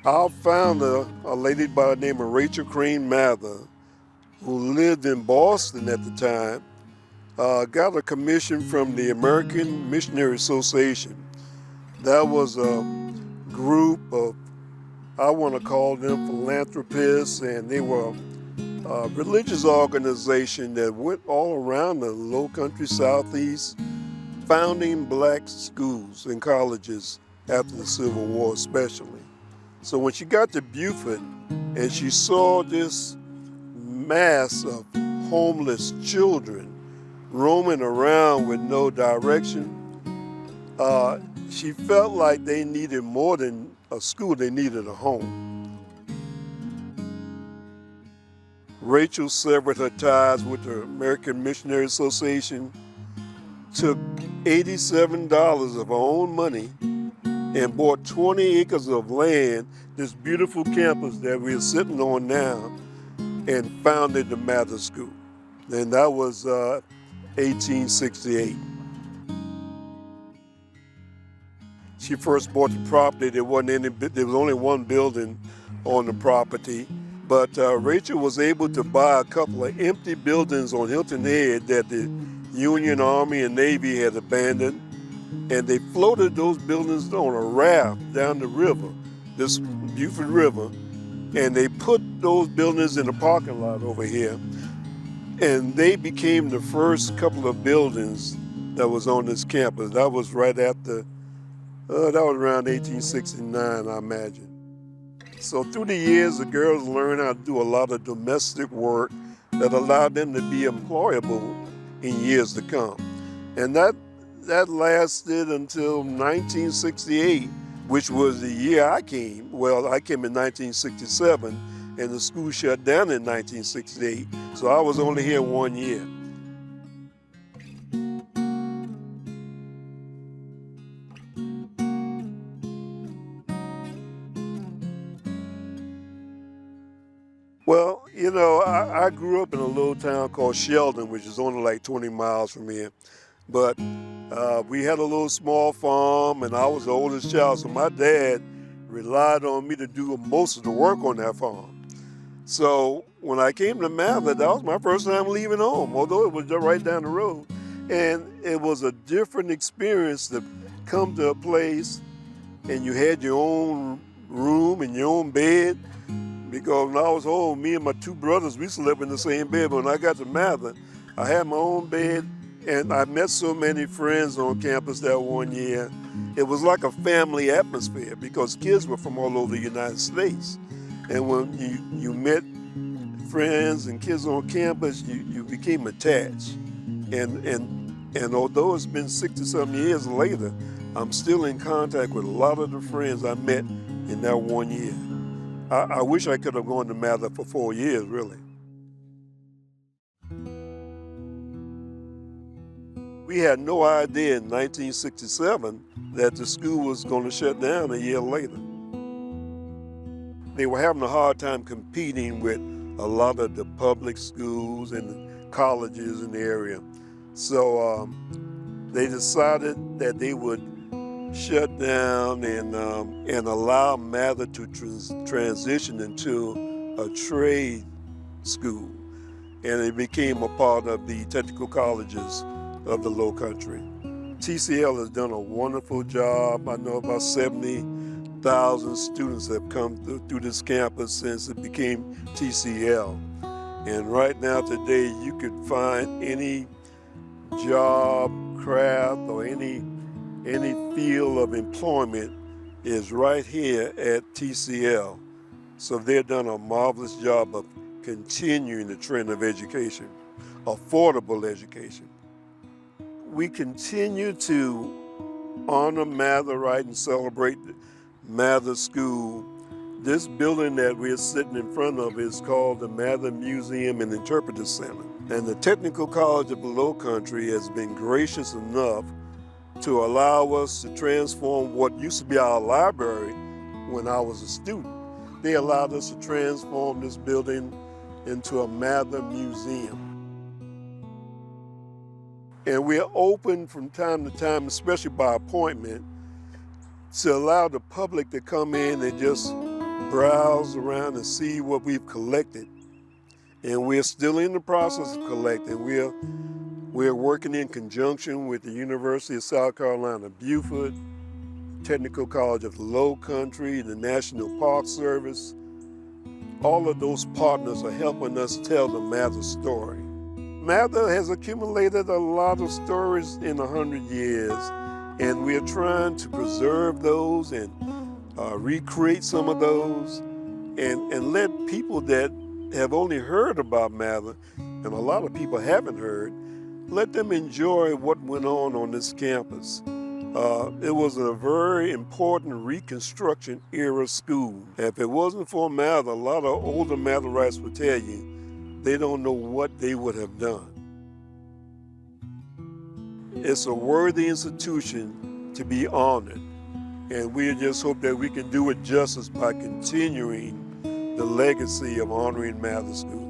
Our founder, a lady by the name of Rachael Crane Mather, who lived in Boston at the time, got a commission from the American Missionary Association. That was a group of, I want to call them philanthropists, and they were a religious organization that went all around the Lowcountry Southeast, founding black schools and colleges after the Civil War especially. So when she got to Beaufort and she saw this mass of homeless children roaming around with no direction, she felt like they needed more than a school, they needed a home. Rachael severed her ties with the American Missionary Association, took $87 of her own money and bought 20 acres of land, this beautiful campus that we're sitting on now, and founded the Mather School. And that was 1868. She first bought the property. There was only one building on the property, but Rachael was able to buy a couple of empty buildings on Hilton Head that the Union Army and Navy had abandoned, and they floated those buildings on a raft down the river, this Beaufort River, and they put those buildings in the parking lot over here, and they became the first couple of buildings that was on this campus. That was right after, that was around 1869, I imagine. So through the years, the girls learned how to do a lot of domestic work that allowed them to be employable in years to come. And that lasted until 1968, which was the year I came. Well, I came in 1967, and the school shut down in 1968. So I was only here 1 year. Well, you know, I grew up in a little town called Sheldon, which is only like 20 miles from here. But we had a little small farm, and I was the oldest child, so my dad relied on me to do most of the work on that farm. So when I came to Mather, that was my first time leaving home, although it was just right down the road. And it was a different experience to come to a place and you had your own room and your own bed. Because when I was home, me and my two brothers, we slept in the same bed. But when I got to Mather, I had my own bed, and I met so many friends on campus that 1 year. It was like a family atmosphere because kids were from all over the United States. And when you met friends and kids on campus, you became attached. And although it's been 60-some years later, I'm still in contact with a lot of the friends I met in that 1 year. I wish I could have gone to Mather for 4 years, really. We had no idea in 1967 that the school was going to shut down a year later. They were having a hard time competing with a lot of the public schools and colleges in the area. So they decided that they would shut down and allow Mather to transition into a trade school. And it became a part of the technical colleges of the Lowcountry. TCL has done a wonderful job. I know about 70,000 students have come through this campus since it became TCL. And right now today, you could find any job, craft, or any field of employment is right here at TCL. So they've done a marvelous job of continuing the trend of education, affordable education. We continue to honor Mather, right, and celebrate Mather School. This building that we're sitting in front of is called the Mather Museum and Interpretive Center. And the Technical College of the Lowcountry has been gracious enough to allow us to transform what used to be our library when I was a student. They allowed us to transform this building into a Mather Museum. And we're open from time to time, especially by appointment, to allow the public to come in and just browse around and see what we've collected. And we're still in the process of collecting. We're working in conjunction with the University of South Carolina, Beaufort, Technical College of the Lowcountry, the National Park Service. All of those partners are helping us tell the Mather story. Mather has accumulated a lot of stories in 100 years, and we're trying to preserve those and recreate some of those and let people that have only heard about Mather, and a lot of people haven't heard, let them enjoy what went on this campus. It was a very important Reconstruction era school. If it wasn't for Mather, a lot of older Matherites would tell you they don't know what they would have done. It's a worthy institution to be honored, and we just hope that we can do it justice by continuing the legacy of honoring Mather School.